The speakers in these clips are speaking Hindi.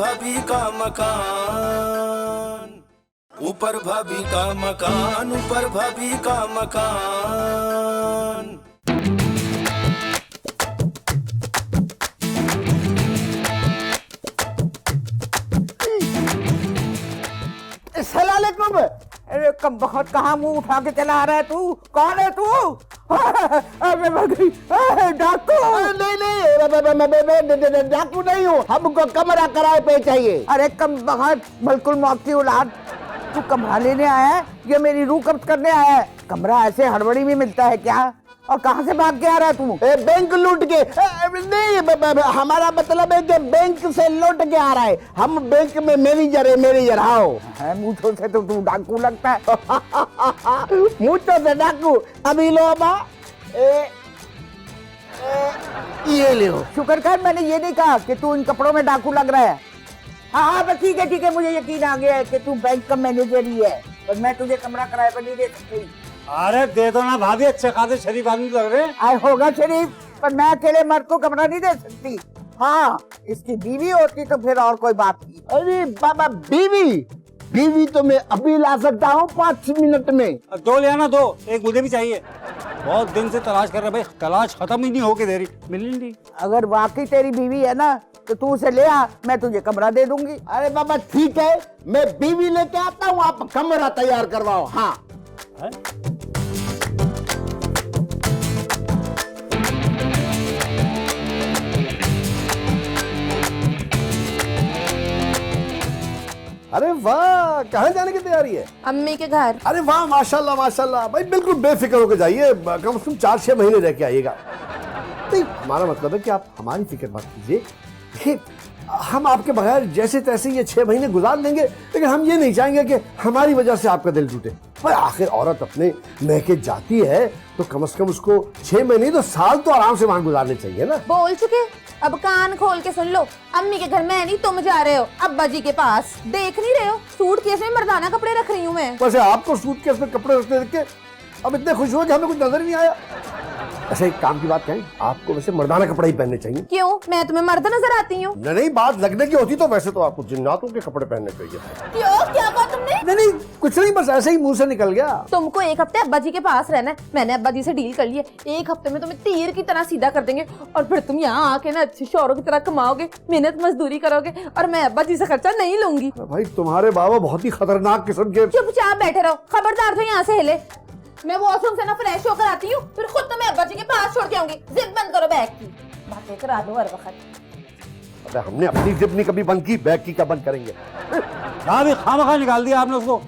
भाभी का मकान, ऊपर भाभी का मकान, ऊपर भाभी का मकान। सलालेकुम। अरे कम बहुत कहाँ मुंह उठा के चला आ रहा है तू? कौन है तू? डाकू? नहीं डाकू नहीं हूँ, हमको कमरा किराए पे चाहिए। अरे कम बहुत बिल्कुल मौत की औलाद, तू कमरा लेने आया है या मेरी रूह कब्ज करने आया है? कमरा ऐसे हड़बड़ी में मिलता है क्या? और कहाँ से भाग के आ रहा है तू? बैंक लूट के नहीं, हमारा मतलब है कि बैंक से लौट के आ रहा है। हम बैंक में मैनेजर आओ है। मुझे से तो तू डाकू लगता है। मुझे से डाकू। अभी लो बा, ये ले। शुक्र कर मैंने ये नहीं कहा कि तू इन कपड़ों में डाकू लग रहा है। हाँ बस ठीक है, मुझे यकीन आ गया है कि तू बैंक का मैनेजर ही है, पर मैं तुझे कमरा किराए पर नहीं दे सकती। अरे दे दो ना भाभी, अच्छे खासे शरीफ आदमी लग रहे हैं। आए होगा शरीफ, पर मैं अकेले मर्द को कमरा नहीं दे सकती। हाँ इसकी बीवी होती तो फिर और कोई बात नहीं। अरे बाबा बीवी तो मैं अभी ला सकता हूँ 5 मिनट में। दो ले आना, दो, एक मुझे भी चाहिए। बहुत दिन से तलाश कर रहे भाई, तलाश खत्म ही नहीं होके दे रही, मिल नहीं। अगर वाकई तेरी बीवी है ना तो तू उसे ले आ, मैं तुझे कमरा दे दूंगी। अरे बाबा ठीक है, मैं बीवी लेके आता हूँ, आप कमरा तैयार करवाओ। हाँ है? अरे वाह, कहाँ जाने की तैयारी है? अम्मी के घर। अरे वाह, माशाल्लाह माशाल्लाह भाई, बिल्कुल बेफिक्र होकर जाइए, कम से कम 4-6 महीने रह के आइएगा। नहीं, हमारा मतलब है कि आप हमारी फिक्र मत कीजिए। देखिए, हम आपके बगैर जैसे तैसे ये 6 महीने गुजार लेंगे, लेकिन हम ये नहीं चाहेंगे कि हमारी वजह से आपका दिल टूटे। भाई आखिर औरत अपने मैके जाती है तो कम से कम उसको 6 महीने तो साल तो आराम से वहाँ गुजारने चाहिए ना। बोल चुके, अब कान खोल के सुन लो। अम्मी के घर में नहीं, तुम जा रहे हो अब्बा जी के पास। देख नहीं रहे हो सूटकेस में मर्दाना कपड़े रख रही हूँ मैं। वैसे आपको सूटकेस में कपड़े रखते देख के अब इतने खुश हुए कि हमें कुछ नजर नहीं आया। ऐसा एक काम की बात कहें, आपको वैसे मर्दाना कपड़े ही पहनने चाहिए। क्यों, मैं तुम्हें मर्द नजर आती हूँ? नहीं, बात लगने की होती तो वैसे तो आपको जिन्नातों के कपड़े पहनने चाहिए। क्यों, क्या कहा तुमने? नहीं, कुछ नहीं, बस ऐसे ही मुंह से निकल गया। तुमको 1 हफ्ते अब्बा जी के पास रहना है। मैंने अब्बा जी से डील कर ली है, 1 हफ्ते में तुम्हें तीर की तरह सीधा कर देंगे और फिर तुम यहाँ आके ना अच्छे शौरों की तरह कमाओगे, मेहनत मजदूरी करोगे और मैं अब्बा जी से खर्चा नहीं लूंगी। भाई तुम्हारे बाबा बहुत ही खतरनाक किस्म के। चुपचाप बैठे रहो, खबरदार तो यहाँ से हिले। मैं वॉशरूम से ना फ्रेश होकर आती हूँ, फिर खुद तुम्हें अब्बा जी के पास छोड़ के आऊंगी। जिद बंद करो बैग की, बातें करा दो हर वक्त। अरे हमने अपनी जिद नहीं कभी बंद की, बैग की क्या बंद करेंगे? भाभी खामखा निकाल दिया आपने उसको।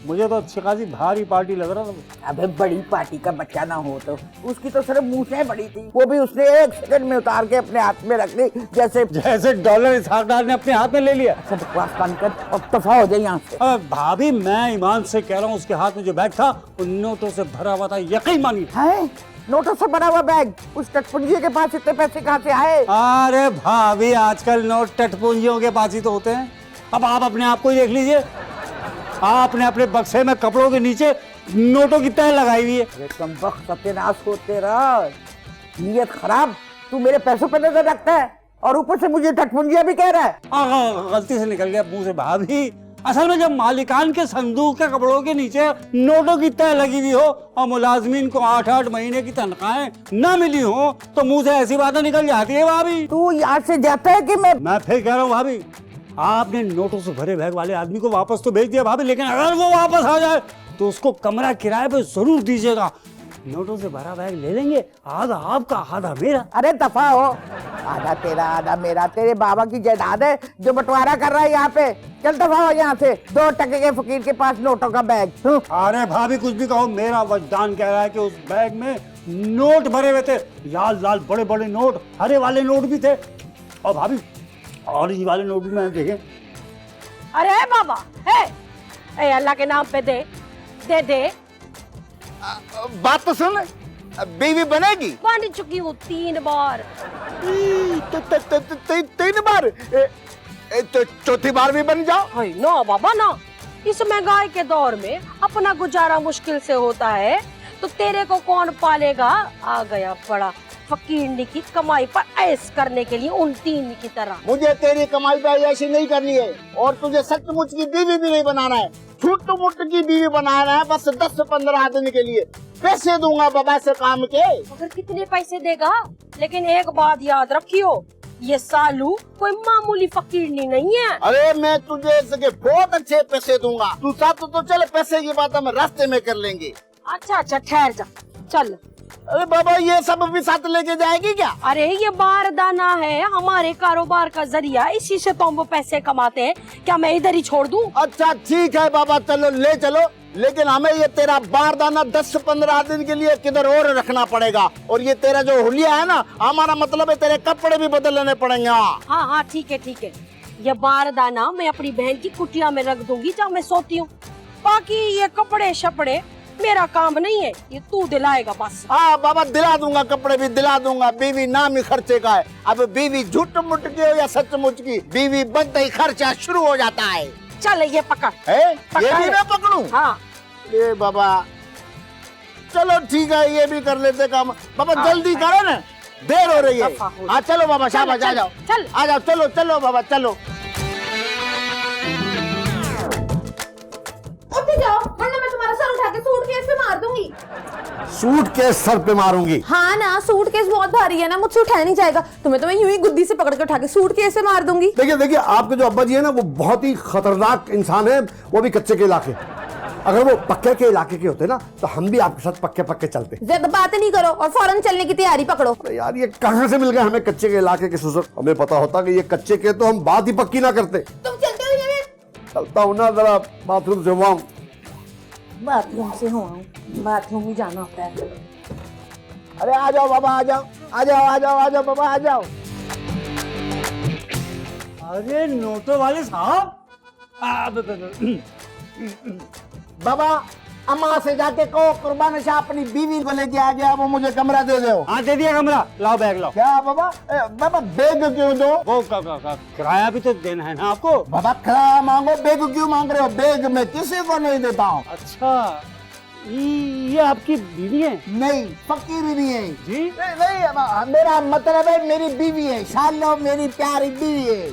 मुझे तो अच्छी खासी भारी पार्टी लग रहा था। अबे बड़ी पार्टी का बच्चा ना हो तो उसकी तो सिर्फ मूछें बड़ी थी, वो भी उसने 1 सेकंड में उतार के अपने हाथ में रख ली, जैसे डॉलर इसहाकडार ने अपने हाथ में ले लिया। बकवास बंद कर और दफा हो जाए यहाँ से। अबे भाभी, मैं ईमान से कह रहा हूँ, उसके हाथ में जो बैग था उन नोटों से भरा हुआ था, यकीन मानिए। है नोटों से भरा हुआ बैग? उस टटपुंजिये के पास इतने पैसे कहाँ से आए? अरे भाभी, आजकल नोट टटपुंजियों के पास ही तो होते हैं। अब आप अपने आप को ही देख लीजिए, आपने अपने बक्से में कपड़ों के नीचे नोटों की तह लगाई हुई है। अरे कमबख्त, सत्यानाश हो तेरा, नियत खराब। तू मेरे पैसों पर नजर रखता है और ऊपर से मुझे टटपुंजिया भी कह रहा है। गलती से निकल गया मुंह से भाभी। असल में जब मालिकान के संदूक के कपड़ों के नीचे नोटों की तह लगी हुई हो और मुलाजमीन को 8-8 महीने की तनख्वाहें न मिली हो तो मुंह से ऐसी बातें निकल जाती है भाभी। तू यहाँ से जाता है कि मैं फिर कह रहा हूँ भाभी, आपने नोटों से भरे बैग वाले आदमी को वापस तो भेज दिया भाभी, लेकिन अगर वो वापस आ जाए तो उसको कमरा किराए पे जरूर दीजिएगा। नोटों से भरा बैग ले लेंगे, आधा आपका आधा मेरा। अरे दफा हो, आधा तेरा आधा मेरा। तेरे बाबा की जायदाद है जो बंटवारा कर रहा है यहाँ पे। चल दफा हो यहाँ से, 2 टके के फकीर के पास नोटों का बैग। अरे भाभी कुछ भी कहो, मेरा वजदान कह रहा है कि उस बैग में नोट भरे हुए थे, लाल लाल बड़े बड़े नोट, हरे वाले नोट भी थे और भाभी ऑरेंज वाले नोट भी मैंने देखे। अरे बाबा, ए अल्लाह के नाम पे दे। बात तो सुन, बीवी बनेगी? बन चुकी हूँ 3 बार। 3 बार? तो चौथी बार भी बन जाओ। ना बाबा ना, इस महंगाई के दौर में अपना गुजारा मुश्किल से होता है तो तेरे को कौन पालेगा? आ गया बड़ा फकीरनी की कमाई पर ऐश करने के लिए उन तीन की तरह। मुझे तेरी कमाई पे ऐसी नहीं करनी है और तुझे सचमुच की बीवी भी नहीं बनाना है, छूट मुट की बीवी बनाना है, बस 10-15 दिन के लिए पैसे दूंगा बाबा से काम के। अगर कितने पैसे देगा, लेकिन एक बात याद रखियो, ये सालू कोई मामूली फकीरनी नहीं है। अरे मैं तुझे इसके बहुत अच्छे पैसे दूंगा, तू साथ तो चल, पैसे की बात हम रास्ते में कर लेंगे। अच्छा ठहर जा, चल। अरे बाबा ये सब भी साथ लेके जाएगी क्या? अरे ये बारदाना है, हमारे कारोबार का जरिया, इसी से तो हम वो पैसे कमाते हैं। क्या मैं इधर ही छोड़ दूं? अच्छा ठीक है बाबा, चलो ले चलो, लेकिन हमें ये तेरा बारदाना 10-15 दिन के लिए किधर और रखना पड़ेगा, और ये तेरा जो हुलिया है ना, हमारा मतलब है तेरे कपड़े भी बदलने पड़ेंगे। हाँ ठीक है। ये बारदाना मैं अपनी बहन की कुटिया में रख दूंगी जहाँ मैं सोती हूँ। बाकी ये कपड़े शपड़े मेरा काम नहीं है, ये तू दिलाएगा बस। हाँ बाबा दिला दूंगा, कपड़े भी दिला दूंगा, बीवी नाम ही खर्चे का है। अब बीवी झूठ मुठ की हो या सचमुच की, बीवी बनते ही खर्चा शुरू हो जाता है। चल ये पकड़। है? ये भी मैं पकड़ूं? हाँ। ये बाबा चलो ठीक है, ये भी कर लेते काम। बाबा जल्दी करो ना, देर हो रही है। हाँ चलो बाबा, शाबाश, आ जाओ, चल आ जाओ, चलो चलो बाबा चलो। उठ जाओ, वरना मैं तुम्हारा सर उठा के सूटकेस पे मार दूंगी। सूटकेस सर पे मारूंगी? हाँ ना, सूटकेस बहुत भारी है ना, मुझसे उठाया नहीं जाएगा। तुम्हें तो मैं यूं ही गुद्दी से पकड़ के उठा के सूटकेस पे मार दूंगी। देखिए आपके जो अब्बा जी है ना, वो बहुत ही खतरनाक इंसान है, वो भी कच्चे के इलाके। अगर वो पक्के के इलाके के होते ना, तो हम भी आपके साथ पक्के पक्के चलते। ज्यादा बातें नहीं करो और फौरन चलने की तैयारी पकड़ो। अरे यार ये कहाँ से मिल गए हमें कच्चे के इलाके के ससुर? हमें पता होता कि ये कच्चे के, तो हम बात ही पक्की ना करते। तुम चलते हो ये? चलता हूँ ना, जरा बाथरूम से हुआ हूँ। बाथरूम से हो, बाथरूम ही जाना होता है। अरे आ जाओ बाबा, आ जाओ, आ जाओ, आ जाओ, आ जाओ बाबा, आ जाओ। अरे नोटों वाले साहब, बाबा अम्मा से जाके कहो कुर्बान शाह अपनी बीवी को लेके आ गया, वो मुझे कमरा दे दो। हाँ दे दिया कमरा, लाओ बैग लाओ। क्या बाबा? बाबा बैग क्यों दो? वो किराया भी तो देना है ना आपको। बाबा किराया मांगो, बैग क्यों मांग रहे हो? बैग मैं किसी को नहीं देता हूँ। अच्छा ये आपकी बीवी है? नहीं, फकीर नहीं है जी। नहीं, मेरा मतलब है मेरी बीवी है, शालो मेरी प्यारी बीवी है।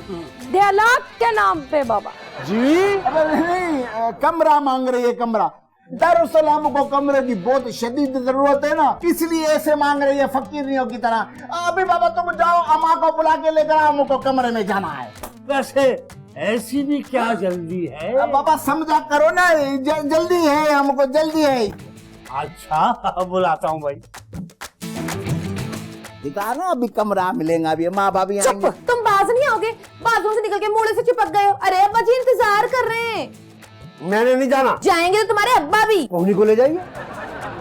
दियालात के नाम पे बाबा जी। अरे नहीं, कमरा मांग रही है, कमरा। दरअसल हमको कमरे की बहुत शदीद जरूरत है ना, इसलिए ऐसे मांग रही है फकीरियों की तरह। अभी बाबा तुम जाओ, अम्मा को बुला के लेकर आओ, हमको कमरे में जाना है। वैसे ऐसी भी क्या जल्दी है? बाबा समझा करो ना, जल्दी है, हमको जल्दी है। अच्छा बुलाता हूँ भाई। दिखा ना, अभी कमरा मिलेगा, अभी माँ बाबी चुप, तुम बाज नहीं आओगे? बाथरूम से निकल के मुड़े से चिपक गए हो। अरे अब्बा जी इंतजार कर रहे हैं। मैंने नहीं जाना। जाएंगे तो तुम्हारे अब्बा भी। उन्हीं को ले जाइए।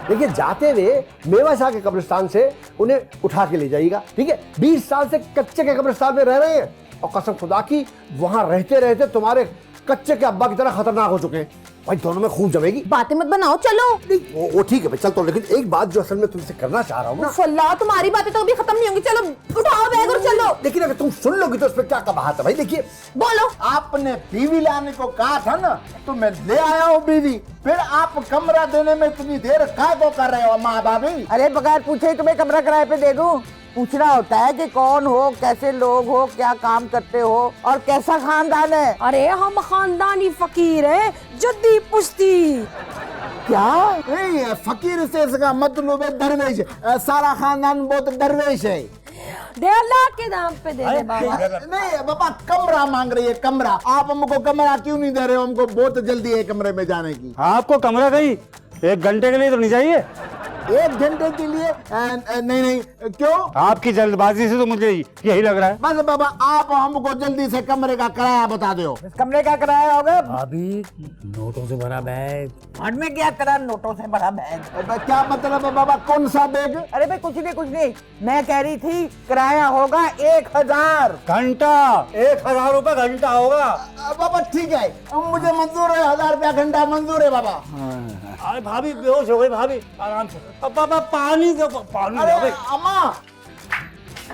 देखिए जाते हुए मेवा शाह के कब्रिस्तान से उन्हें उठा के ले जाइएगा, ठीक है? 20 साल से कच्चे के कब्रिस्तान में रह रहे हैं, और कसम खुदा की वहां रहते रहते तुम्हारे कच्चे के अब्बा की तरह खतरनाक हो चुके हैं भाई। दोनों में खून जमेगी। बातें मत बनाओ, चलो। वो ठीक है भाई, चलता हूँ, लेकिन एक बात जो असल में तुमसे करना चाह रहा हूँ ना। फल्ला, तुम्हारी बातें तो अभी खत्म नहीं होंगी। चलो उठाओ बैग और चलो। लेकिन अगर तुम सुन लोगी तो उसमें क्या कबाहत है भाई। देखिए बोलो। आपने बीवी लाने को कहा था ना, तो मैं ले आया हूँ बीवी। फिर आप कमरा देने में इतनी देर काय को कर रहे हो माँ बाबी? अरे बगैर पूछे ही तुम्हें कमरा किराए पे दे दूं? पूछना होता है कि कौन हो, कैसे लोग हो, क्या काम करते हो और कैसा खानदान है। अरे हम खानदानी फकीर है, जद्दी पुश्ती। क्या? नहीं, फकीर से इसका मतलब है दरवेश। सारा खानदान बहुत दरवेश है। दियाला के नाम पे दे दे बाबा। नहीं बाबा, कमरा मांग रही है, कमरा। आप हमको कमरा क्यों नहीं दे रहे हो? हमको बहुत जल्दी है कमरे में जाने की। आपको कमरा कहीं 1 घंटे के लिए तो नहीं चाहिए? 1 घंटे के लिए? नहीं, क्यों? आपकी जल्दबाजी से तो मुझे यही लग रहा है। बस बाबा आप हमको जल्दी से कमरे का किराया बता दो। इस कमरे का किराया होगा? अभी नोटों से भरा बैग। हट में क्या करा, नोटों से बड़ा बैग? क्या मतलब है बाबा, कौन सा बैग? अरे भाई कुछ नहीं, मैं कह रही थी किराया होगा 1000 घंटा। 1000 रुपए घंटा होगा। बाबा ठीक है, मुझे मंजूर है, 1000 रुपया घंटा मंजूर है बाबा। अरे भाभी बेहोश हो गई, भाभी आराम से। अब पापा पानी दो, पानी अरे दो भाई। अम्मा,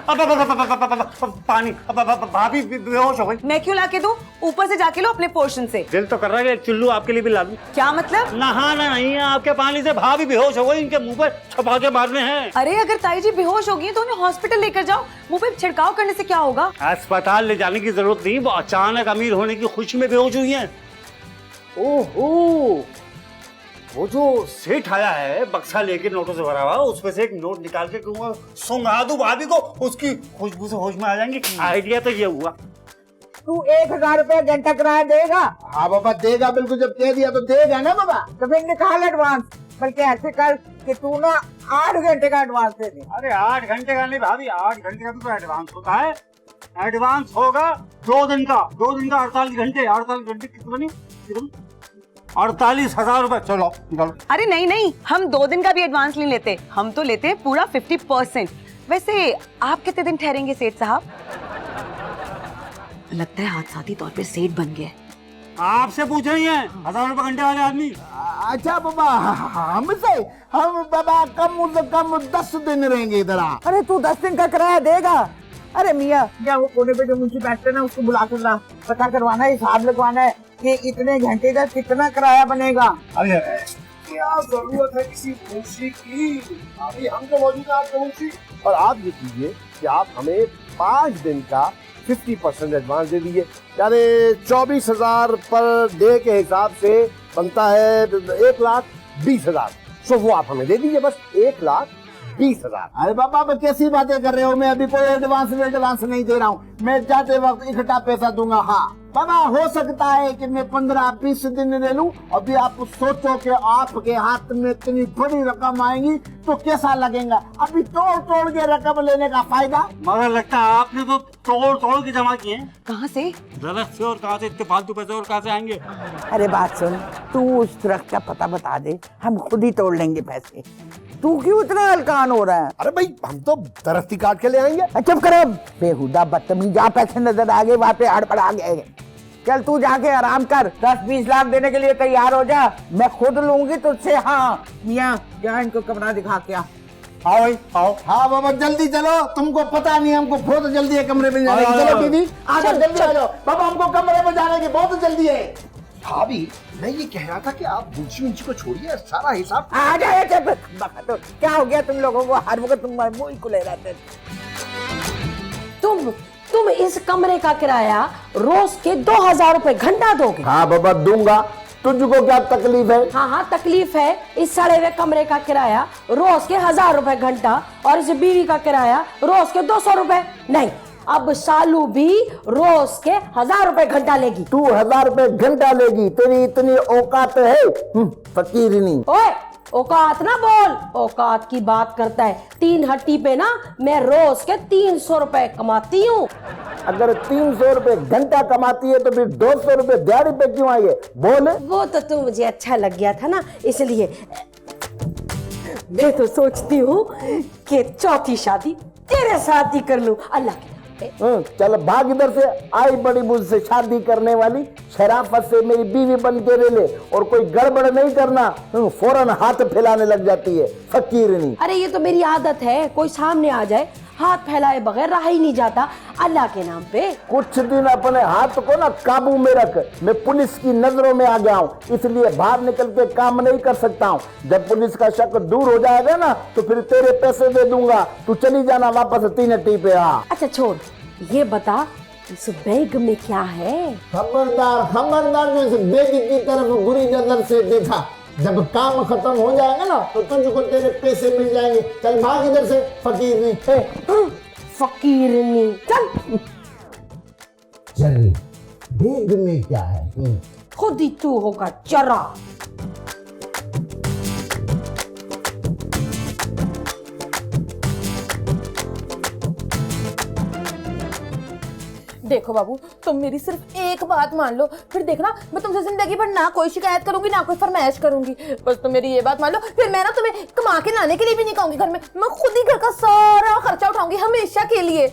पानी, भाभी बेहोश हो गई। मैं क्यों लाके दूं? ऊपर से जाके लो अपने पोर्शन से। दिल तो कर रहा है कि चुल्लू आपके लिए भी ला दूं। क्या मतलब? नहाना नहीं है आपके पानी से, भाभी बेहोश हो गई, इनके मुंह पर छपाके मारने हैं। अरे अगर ताई जी बेहोश हो गई तो उन्हें हॉस्पिटल लेकर जाओ, मुंह पे छिड़काव करने से क्या होगा? अस्पताल ले जाने की जरूरत नहीं, वो अचानक अमीर होने की खुशी में बेहोश हुई है। ओहो, वो जो सेठ आया है बक्सा लेके नोटों से भरा हुआ, उसमें से एक नोट निकाल के कहूंगा सुंघा दूं भाभी को, उसकी खुशबू से होश में आ जाएंगे। आइडिया तो ये हुआ। तू 1000 रुपया घंटा किराया देगा? हाँ बाबा देगा, बिल्कुल, जब कह दिया तो देगा ना बाबा। तो फिर निकाल एडवांस, बल्कि ऐसे कर कि तू ना 8 घंटे का एडवांस दे दे। अरे 8 घंटे का नहीं भाभी, 8 घंटे का भी तो एडवांस होता है। एडवांस होगा 2 दिन का, 2 दिन का 48 घंटे, 48 घंटे कितने बनी? 48,000 रुपए। चलो निकालो। अरे नहीं, हम 2 दिन का भी एडवांस नहीं लेते, हम तो लेते हैं पूरा 50%। वैसे आप कितने दिन ठहरेंगे सेठ साहब? लगता है हादसाती तौर पे सेठ बन गए। आपसे पूछ रही हैं 1000 रुपए घंटे वाले आदमी। अच्छा बाबा, हमसे हम बाबा कम से कम 10 दिन रहेंगे इधर। अरे तू 10 दिन का किराया देगा? अरे मियाँ, क्या वो कोने पे जो मुंशी बैठते ना, उसको बुला कर ला, पता करवाना है, हिसाब लगवाना है कि इतने घंटे का कितना किराया बनेगा। अरे क्या जरूरत है किसी मुंशी की? अभी हम तो मौजूद है आपके मुंशी। और आप ये कीजिए कि आप हमें 5 दिन का 50% एडवांस दे दीजिए, यानी 24,000 पर डे के हिसाब से बनता है 1,20,000। सो वो आप हमें दे दीजिए, बस 1,20,000। अरे बाबा मैं कैसी बातें कर रहे हो? मैं अभी कोई एडवांस नहीं दे रहा हूँ, मैं जाते वक्त इकट्ठा पैसा दूंगा। हाँ बाबा, हो सकता है कि मैं 15-20 दिन ले लूं। अभी आप सोचो कि आपके हाथ में इतनी बड़ी रकम आएगी तो कैसा लगेगा। अभी तोड़ के रकम लेने का फायदा। मगर लगता है आपने तो तोड़ के जमा किए हैं। कहाँ से? दरख्त से, और कहाँ से इतने फालतू पैसे और कहाँ से आएंगे? अरे बात सुन, तू उस दरख्त का पता बता दे, हम खुद ही तोड़ लेंगे पैसे। तू क्यों इतना हल्कान हो रहा है? अरे भाई, हम तो दरख्त ही काट के ले आएंगे। चुप करो बेहुदा बदतमीज, जहाँ पैसे नजर आ गए वहाँ पे हड़बड़ा आ गए। चल तू जाके आराम कर, 10-20 लाख देने के लिए तैयार हो जा, मैं खुद लूंगी तुझसे। हाँ मियाँ, जा इनको कमरा दिखा के आ। आओ भाई आओ। हाँ बाबा जल्दी चलो, तुमको पता नहीं हमको बहुत जल्दी है कमरे में जाने की। चलो दीदी आ जाओ, जल्दी आ जाओ बाबा, हमको कमरे में जाने की बहुत जल्दी है। भाभी, मैं ये कह रहा था कि आप मुंशी को छोड़िए, सारा हिसाब। आ जाए। तो क्या हो गया तुम लोगों को? हर वक्त तुम मुंह ही खुले रहते। तुम इस कमरे का किराया रोज के 2,000 रुपए घंटा दोगे? हाँ बाबा दूंगा, तुझको क्या तकलीफ है? हाँ तकलीफ है। इस सड़े हुए कमरे का किराया रोज के 1,000 रुपए घंटा, और इस बीवी का किराया रोज के 200 रुपए। नहीं, अब सालू भी रोज के 1,000 रुपए घंटा लेगी। तू 1,000 रुपए घंटा लेगी? तेरी इतनी औकात है? फकीरनी। ओए, औकात ना बोल, औकात की बात करता है। 3 हट्टी पे ना मैं रोज के 300 रुपए कमाती हूँ। अगर 300 रुपए घंटा कमाती है तो फिर 200 रुपए दिहाड़ी पे क्यों आई है? बोल। वो तो तू मुझे अच्छा लग गया था ना, इसलिए मैं तो सोचती हूँ कि चौथी शादी तेरे साथ ही कर लूं, अल्लाह के। चल भाग इधर से, आई बड़ी मुझसे शादी करने वाली, शराफत से मेरी बीवी बन के ले ले, और कोई गड़बड़ नहीं करना, फौरन हाथ फैलाने लग जाती है फकीरनी। अरे ये तो मेरी आदत है, कोई सामने आ जाए हाथ फैलाए बगैर रहा ही नहीं जाता, अल्लाह के नाम पे। कुछ दिन अपने हाथ को ना काबू में रख, मैं पुलिस की नजरों में आ गया हूँ, इसलिए बाहर निकल के काम नहीं कर सकता हूँ। जब पुलिस का शक दूर हो जाएगा ना तो फिर तेरे पैसे दे दूंगा, तू चली जाना वापस 3 हट्टी पे। हाँ अच्छा छोड़, ये बता इस बैग में क्या है? खबरदार जो इस बैग की तरफ बुरी नजर से देखा, जब काम खत्म हो जाएगा ना तो तुझको तेरे पैसे मिल जाएंगे। चल भाग इधर से फकीरनी। फकीरनी चल। चल बैग में क्या है? खुद ही तू होगा चरा। देखो बाबू, तुम मेरी सिर्फ एक बात मान लो, फिर देखना मैं तुमसे जिंदगी भर ना कोई शिकायत करूंगी ना कोई फरमाइश करूंगी। बस तुम मेरी ये बात मान लो, फिर मैं ना तुम्हें कमा के लाने के लिए भी नहीं कहूंगी घर में, मैं खुद ही घर का सारा खर्चा उठाऊंगी हमेशा के लिए।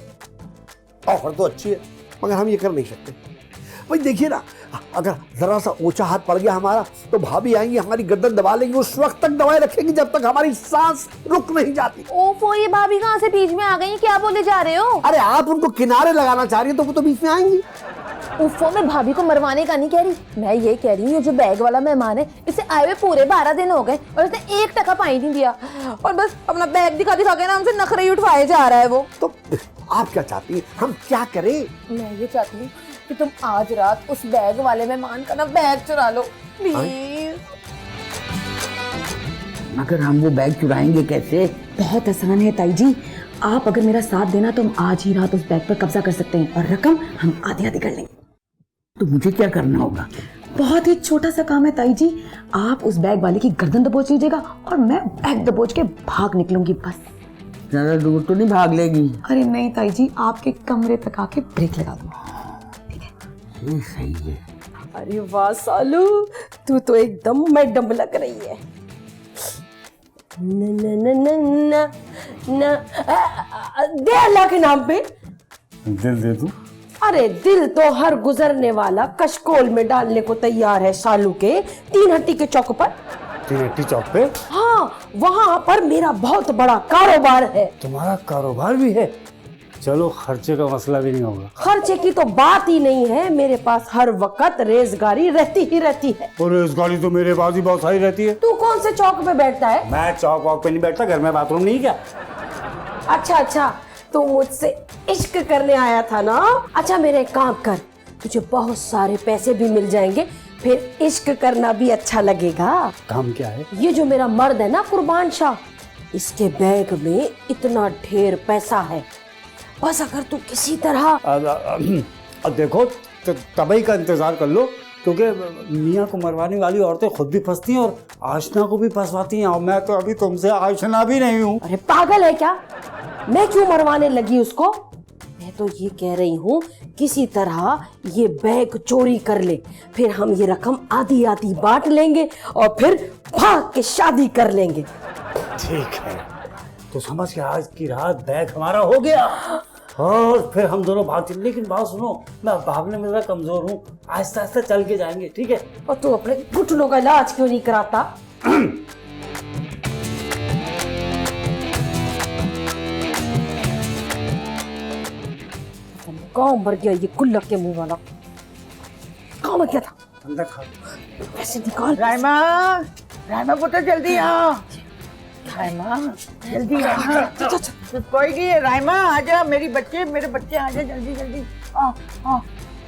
ऑफर तो अच्छी है, मगर हम ये कर नहीं सकते। भाई देखिए ना, अगर जरा सा ऊंचा हाथ पड़ गया हमारा तो भाभी आएंगी, हमारी गर्दन दबा लेंगी, उस वक्त तक दबाए रखेंगी जब तक हमारी सांस रुक नहीं जाती। ओफो, ये भाभी कहाँ से बीच में आ गई? क्या बोले जा रहे हो? अरे आप उनको किनारे लगाना चाह रही है तो वो तो बीच में आएंगी। उफो, मैं भाभी को मरवाने का नहीं कह रही, मैं ये कह रही हूँ जो बैग वाला मेहमान है इसे आए हुए पूरे 12 दिन हो गए और उसने 1 टका पानी नहीं दिया और बस अपना बैग दिखा दिखा के ना हमसे नखरे उठवाए जा रहा है वो। तो आप क्या चाहती हैं, हम क्या करें? मैं ये चाहती हूँ कि तुम आज रात उस बैग वाले मेहमान का ना बैग चुरा लो प्लीज। मगर हम वो बैग चुराएंगे कैसे? बहुत आसान है ताई जी, आप अगर मेरा साथ देना तो हम आज ही रात उस बैग पर कब्जा कर सकते हैं और रकम हम आधी आधी कर लेंगे। तो मुझे क्या करना होगा? बहुत ही छोटा सा काम है ताई जी, आप उस बैग वाले की गर्दन दबोच लीजिएगा और मैं बैग दबोच के भाग निकलूंगी बस। ज्यादा दूर तो नहीं भाग लेगी? अरे नहीं ताई जी, आपके कमरे तक आके ब्रेक लगा दूंगा। ठीक है? ये सही है। अरे वाह सालू, तू तो एकदम मैडम लग रही है। न न न न न न दे अल्लाह के नाम पे दिल दे दूं? अरे दिल तो हर गुजरने वाला कशकोल में डालने को तैयार है सालू के 3 हट्टी के चौक पर। 3 हट्टी चौक पे? हाँ, वहाँ पर मेरा बहुत बड़ा कारोबार है। तुम्हारा कारोबार भी है? चलो, खर्चे का मसला भी नहीं होगा। खर्चे की तो बात ही नहीं है, मेरे पास हर वक्त रेजगारी रहती ही रहती है। और रेजगारी तो मेरे पास ही बहुत सारी रहती है। तू कौन से चौक पे बैठता है? मैं चौक वॉक पे नहीं बैठता, घर में बाथरूम नहीं क्या? अच्छा, तू मुझसे इश्क करने आया था ना? अच्छा मेरे काम कर, तुझे बहुत सारे पैसे भी मिल जाएंगे, फिर इश्क करना भी अच्छा लगेगा। काम क्या है? ये जो मेरा मर्द है ना कुर्बान शाह, इसके बैग में इतना ढेर पैसा है, बस अगर तू किसी तरह अब देखो, तबई का इंतजार कर लो, क्योंकि मियाँ को मरवाने वाली औरतें खुद भी फंसती हैं और आशना को भी फंसवाती हैं, और मैं तो अभी तुमसे आशना भी नहीं हूँ। अरे पागल है क्या? मैं क्यों मरवाने लगी उसको? मैं तो ये कह रही हूँ किसी तरह ये बैग चोरी कर ले, फिर हम ये रकम आधी आधी बांट लेंगे और फिर भाग के शादी कर लेंगे। ठीक है, तो समझ के आज की रात बैग हमारा हो गया और फिर हम दोनों भाग चले। लेकिन बात सुनो, मैं भागने में जरा कमजोर हूँ, आहिस्ता आहिस्ता चल के जाएंगे, ठीक है? और तू अपने घुटनों का इलाज क्यों नहीं कराता? गाँव मर गया ये गुल्लक के मुंह वाला। कहाँ मर गया था? अंदर खा। पैसे निकाल। रायमा पुत्र जल्दी आ। रायमा जल्दी आ। कोई नहीं, रायमा आजा, मेरे बच्चे आजा, जल्दी आ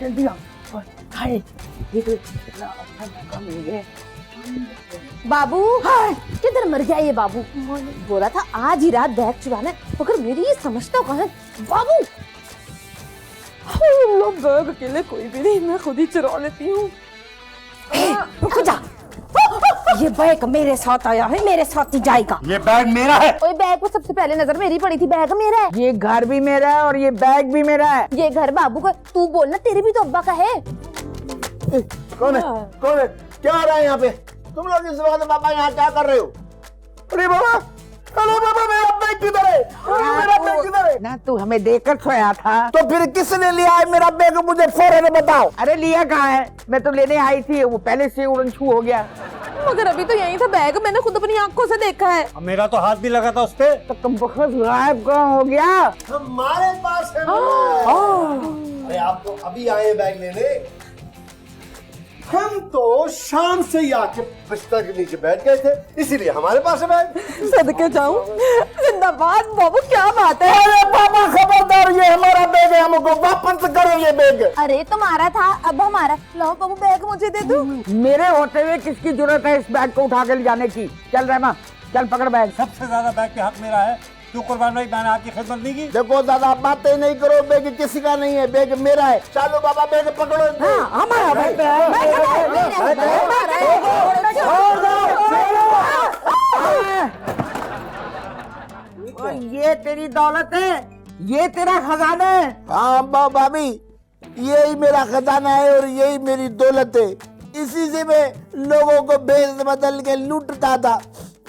जल्दी आ। खाए, ये तो इतना अच्छा मौका मिल गया। बाबू किधर मर गया ये बाबू? बोला था आज ही रात बैग चुराना है, मगर मेरी ये समझता कहाँ है बाबू? बैग अकेले कोई भी नहीं, मैं खुद ही चुरा लेती हूँ। रुक जा, ये बैग मेरे साथ आया है, मेरे साथ ही जाएगा। ये बैग मेरा है। ओए, बैग को सबसे पहले नजर मेरी पड़ी थी, बैग मेरा है। ये घर भी मेरा है और ये बैग भी मेरा है। ये घर बाबू का, तू बोलना तेरे भी तो अब्बा का है। कौन है? क्या हो रहा है यहाँ पे? तुम लोग इस वक्त पापा यहाँ क्या कर रहे हो? अरे बाबा मेरा बैग किधर है? मेरा बैग किधर है? ना तू हमें देकर सोया था? तो फिर किसने लिया है मेरा बैग? मुझे फौरन बताओ। अरे लिया कहाँ है? मैं तो लेने आई थी, वो पहले से उड़न छू हो गया। मगर अभी तो यही था बैग, मैंने खुद अपनी आंखों से देखा है। अब मेरा तो हाथ भी लगा था उस पे। तो तुम बहुत गायब कहाँ हो गया? हमारे पास है मोबाइल। अरे आप तो अभी आए बैग लेने, हम तो शाम से ही आके बिस्तर के नीचे बैठ गए थे, इसीलिए हमारे पास है बैग। सदके जाऊं, जिंदाबाद बाबू, क्या बात है? अरे पापा खबरदार, ये हमारा बैग है, हमको वापस करो ये बैग। अरे तुम्हारा था, अब हमारा। लो बाबू, बैग मुझे दे दो। मेरे होते हुए किसकी जरूरत है इस बैग को उठा के ले जाने की? चल रहमा, चल पकड़ बैग। सबसे ज्यादा बैग के हक मेरा है, क्यों कुर्बान भाई? मैंने आपकी खिदमत नहीं की। देखो दादा, बातें नहीं करो, बैग किसी का नहीं है, बैग मेरा है। चलो बाबा बैग पकड़ो। हाँ, हमारा बैग ये तेरी दौलत है, ये तेरा खजाना है। हाँ भाभी, यही मेरा खजाना है और यही मेरी दौलत है, इसी से मैं लोगों को भेज बदल के लूटता था,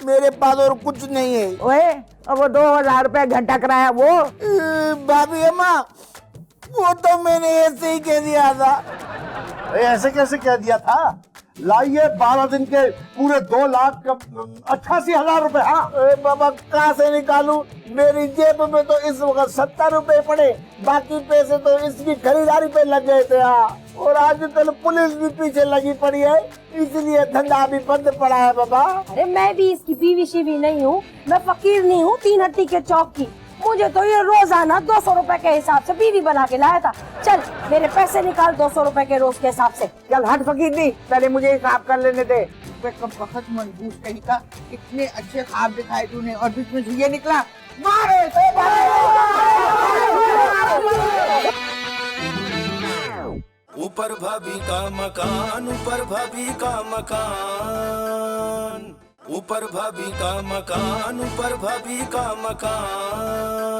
मेरे पास और कुछ नहीं है। ओए, अब वो 2000 रुपए घंटा कराया वो। भाभी अम्मा, वो तो मैंने ऐसे ही कह दिया था। ऐसे कैसे कह दिया था? लाइए 12 दिन के पूरे 2,88,000 रुपए। हाँ बाबा कहाँ से निकालूं? मेरी जेब में तो इस वक्त 70 रुपए पड़े, बाकी पैसे तो इसकी खरीदारी पे लग गए थे। हाँ, और आजकल पुलिस भी पीछे लगी पड़ी है, इसलिए धंधा भी बंद पड़ा है बाबा। अरे मैं भी इसकी बीवी शीवी नहीं हूँ, मैं फकीर नहीं हूँ 3 हट्टी के चौक की। मुझे तो ये रोजाना 200 रुपए के हिसाब से बीवी बना के लाया था। चल मेरे पैसे निकाल 200 रुपए के रोज के हिसाब से। चल हट फकीर नहीं, पहले मुझे हिसाब कर लेने दे। बहुत मनहूस कहीं का, इतने अच्छे ख्वाब दिखाए तूने और बीच में से ये निकला। मारे ऊपर भाभी का मकान, ऊपर भाभी का मकान, ऊपर भाभी का मकान, ऊपर भाभी का मकान।